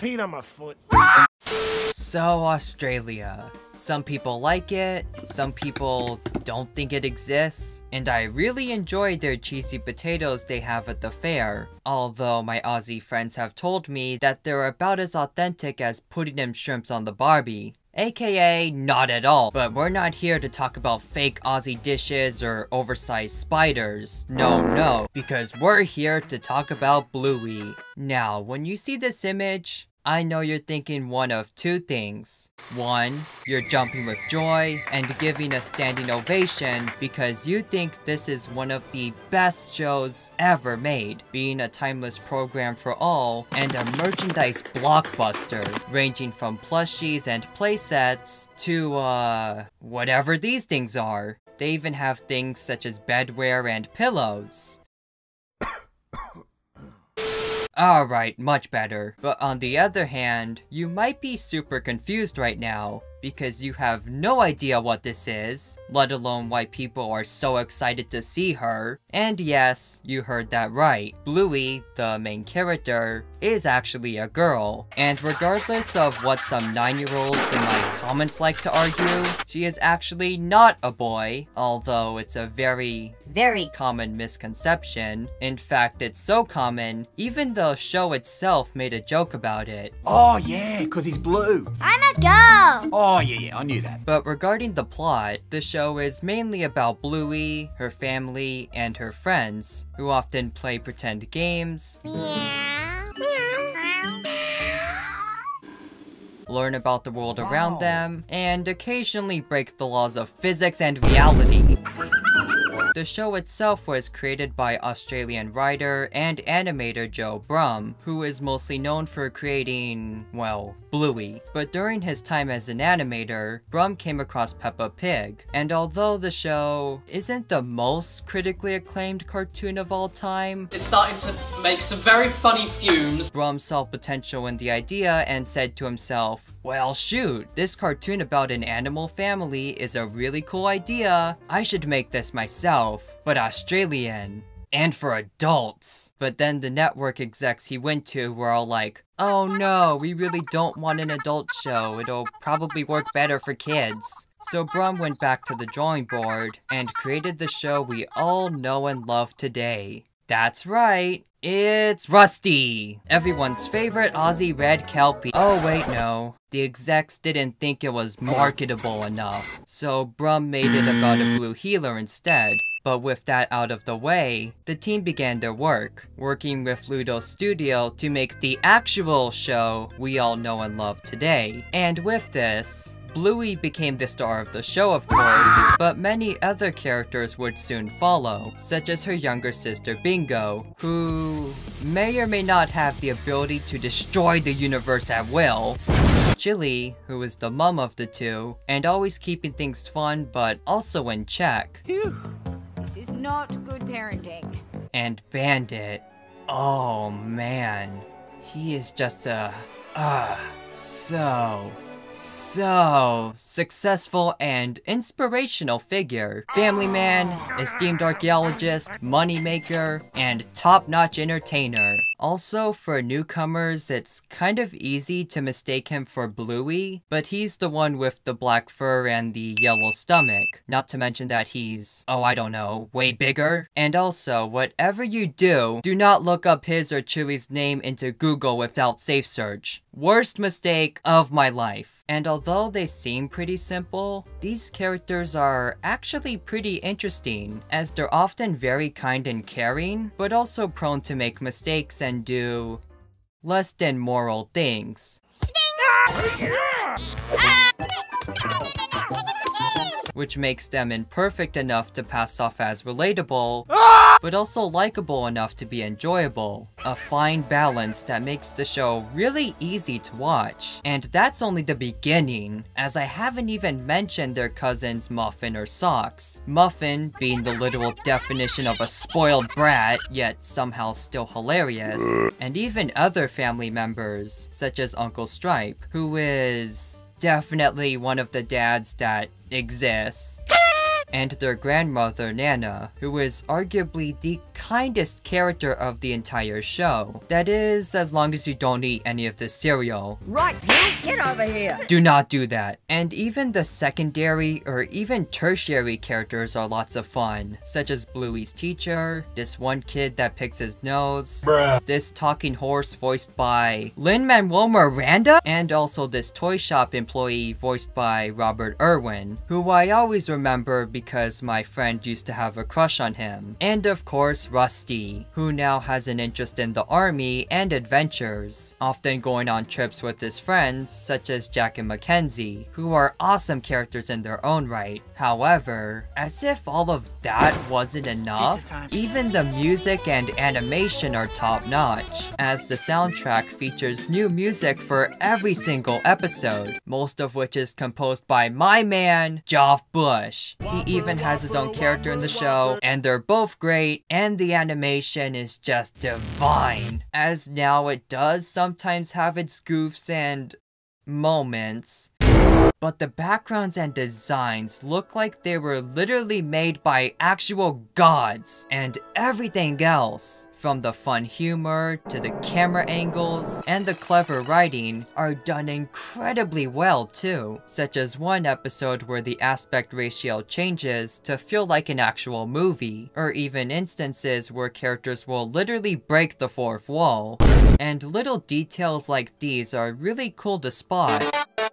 peed on my foot. So Australia. Some people like it, some people don't think it exists, and I really enjoy their cheesy potatoes they have at the fair, although my Aussie friends have told me that they're about as authentic as putting them shrimps on the Barbie. AKA, not at all. But we're not here to talk about fake Aussie dishes or oversized spiders. No, because we're here to talk about Bluey. Now, when you see this image, I know you're thinking one of two things. One, you're jumping with joy and giving a standing ovation because you think this is one of the best shows ever made, being a timeless program for all and a merchandise blockbuster, ranging from plushies and playsets to, whatever these things are. They even have things such as bedwear and pillows. Alright, much better. But on the other hand, you might be super confused right now, because you have no idea what this is, let alone why people are so excited to see her. And yes, you heard that right. Bluey, the main character, is actually a girl. And regardless of what some 9-year-olds in my comments like to argue, she is actually not a boy, although it's a very common misconception. In fact, it's so common, even the show itself made a joke about it. Oh yeah, 'cause he's blue. I'm a girl! Oh yeah, I knew that. But regarding the plot, the show is mainly about Bluey, her family, and her friends, who often play pretend games, learn about the world around them, and occasionally break the laws of physics and reality. The show itself was created by Australian writer and animator Joe Brumm, who is mostly known for creating, well, Bluey. But during his time as an animator, Brumm came across Peppa Pig, and although the show isn't the most critically acclaimed cartoon of all time, it's starting to make some very funny fumes. Brumm saw potential in the idea and said to himself, well shoot, this cartoon about an animal family is a really cool idea. I should make this myself, but Australian. And for adults. But then the network execs he went to were all like, oh no, we really don't want an adult show, it'll probably work better for kids. So Brumm went back to the drawing board and created the show we all know and love today. That's right, it's Rusty! Everyone's favorite Aussie red kelpie. Oh wait, no. The execs didn't think it was marketable enough, so Brumm made it about a blue healer instead. But with that out of the way, the team began their work, working with Ludo Studio to make the actual show we all know and love today. And with this, Bluey became the star of the show, of course, but many other characters would soon follow, such as her younger sister Bingo, who may or may not have the ability to destroy the universe at will, Chili, who is the mum of the two, and always keeping things fun but also in check. Phew. This is not good parenting. And Bandit. Oh man. He is just a... so successful and inspirational figure. Family man, esteemed archaeologist, moneymaker, and top-notch entertainer. Also, for newcomers, it's kind of easy to mistake him for Bluey, but he's the one with the black fur and the yellow stomach. Not to mention that he's, oh I don't know, way bigger. And also, whatever you do, do not look up his or Chili's name into Google without safe search. Worst mistake of my life. And although they seem pretty simple, these characters are actually pretty interesting, as they're often very kind and caring, but also prone to make mistakes and do less than moral things. Which makes them imperfect enough to pass off as relatable, but also likable enough to be enjoyable. A fine balance that makes the show really easy to watch. And that's only the beginning, as I haven't even mentioned their cousins Muffin or Socks. Muffin being the literal definition of a spoiled brat, yet somehow still hilarious. And even other family members, such as Uncle Stripe, who is definitely one of the dads that exists. and their grandmother Nana, who is arguably the kindest character of the entire show. That is, as long as you don't eat any of the cereal. Right, you get over here! Do not do that. And even the secondary or even tertiary characters are lots of fun, such as Bluey's teacher, this one kid that picks his nose, this talking horse voiced by Lin-Manuel Miranda, and also this toy shop employee voiced by Robert Irwin, who I always remember because my friend used to have a crush on him. And of course, Rusty, who now has an interest in the army and adventures, often going on trips with his friends such as Jack and Mackenzie, who are awesome characters in their own right. However, as if all of that wasn't enough, even the music and animation are top-notch, as the soundtrack features new music for every single episode, most of which is composed by my man, Joff Bush. He even has his own character in the show, and they're both great, and the animation is just divine, as now it does sometimes have its goofs and moments, but the backgrounds and designs look like they were literally made by actual gods, and everything else, from the fun humor to the camera angles and the clever writing, are done incredibly well too, such as one episode where the aspect ratio changes to feel like an actual movie, or even instances where characters will literally break the fourth wall. And little details like these are really cool to spot.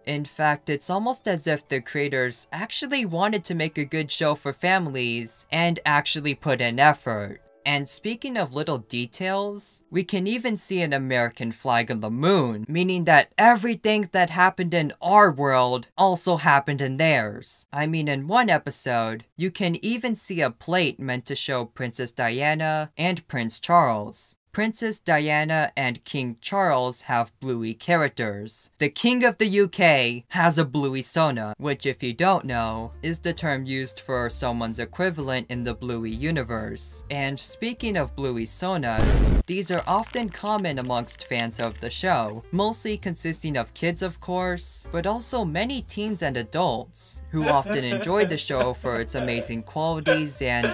In fact, it's almost as if the creators actually wanted to make a good show for families and actually put in effort. And speaking of little details, we can even see an American flag on the moon, meaning that everything that happened in our world also happened in theirs. I mean, in one episode, you can even see a plate meant to show Princess Diana and Prince Charles. Princess Diana and King Charles have Bluey characters. The King of the UK has a Bluey Sona, which, if you don't know, is the term used for someone's equivalent in the Bluey universe. And speaking of Bluey Sonas, these are often common amongst fans of the show, mostly consisting of kids of course, but also many teens and adults, who often enjoy the show for its amazing qualities and,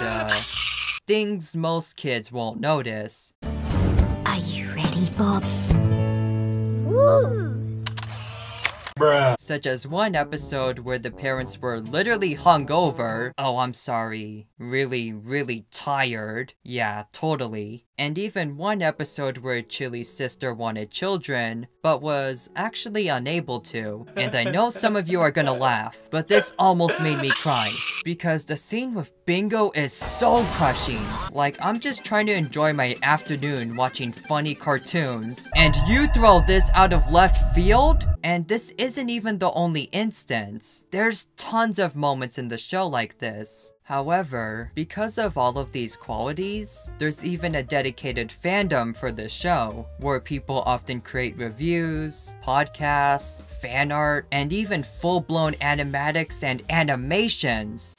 things most kids won't notice. Are you ready, Bob? Woo! Such as one episode where the parents were literally hungover. Oh, I'm sorry. Really tired. Yeah, totally. And even one episode where Chili's sister wanted children, but was actually unable to. And I know some of you are gonna laugh, but this almost made me cry. Because the scene with Bingo is so crushing. Like, I'm just trying to enjoy my afternoon watching funny cartoons, and you throw this out of left field? And this isn't even the only instance. There's tons of moments in the show like this. However, because of all of these qualities, there's even a dedicated fandom for this show, where people often create reviews, podcasts, fan art, and even full-blown animatics and animations.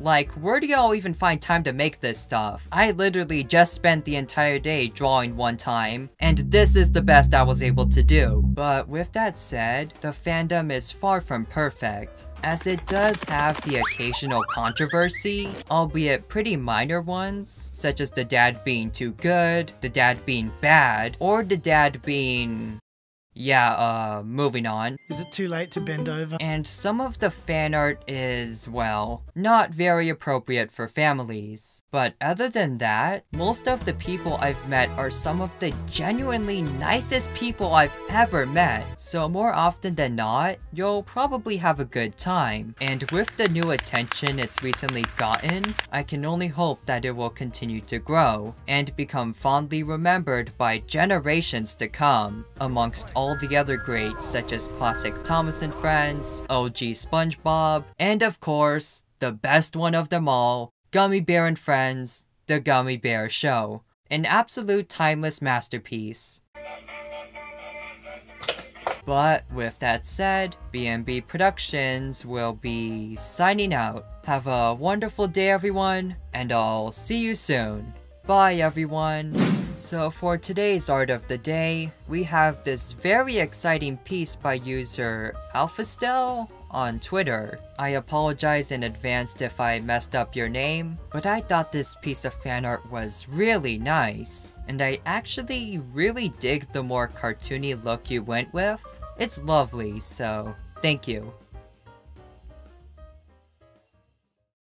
Like, where do y'all even find time to make this stuff? I literally just spent the entire day drawing one time, and this is the best I was able to do. But with that said, the fandom is far from perfect, as it does have the occasional controversy, albeit pretty minor ones, such as the dad being too good, the dad being bad, or the dad being... yeah, moving on. Is it too late to bend over? And some of the fan art is, well, not very appropriate for families. But other than that, most of the people I've met are some of the genuinely nicest people I've ever met. So more often than not, you'll probably have a good time. And with the new attention it's recently gotten, I can only hope that it will continue to grow and become fondly remembered by generations to come, amongst all the other greats such as classic Thomas and Friends, OG SpongeBob, and of course, the best one of them all, Gummy Bear and Friends, The Gummy Bear Show. An absolute timeless masterpiece. But with that said, B&B Productions will be signing out. Have a wonderful day everyone, and I'll see you soon. Bye everyone! So for today's art of the day, we have this very exciting piece by user Alphastel? on Twitter. I apologize in advance if I messed up your name, but I thought this piece of fan art was really nice, and I actually really dig the more cartoony look you went with. It's lovely, so thank you.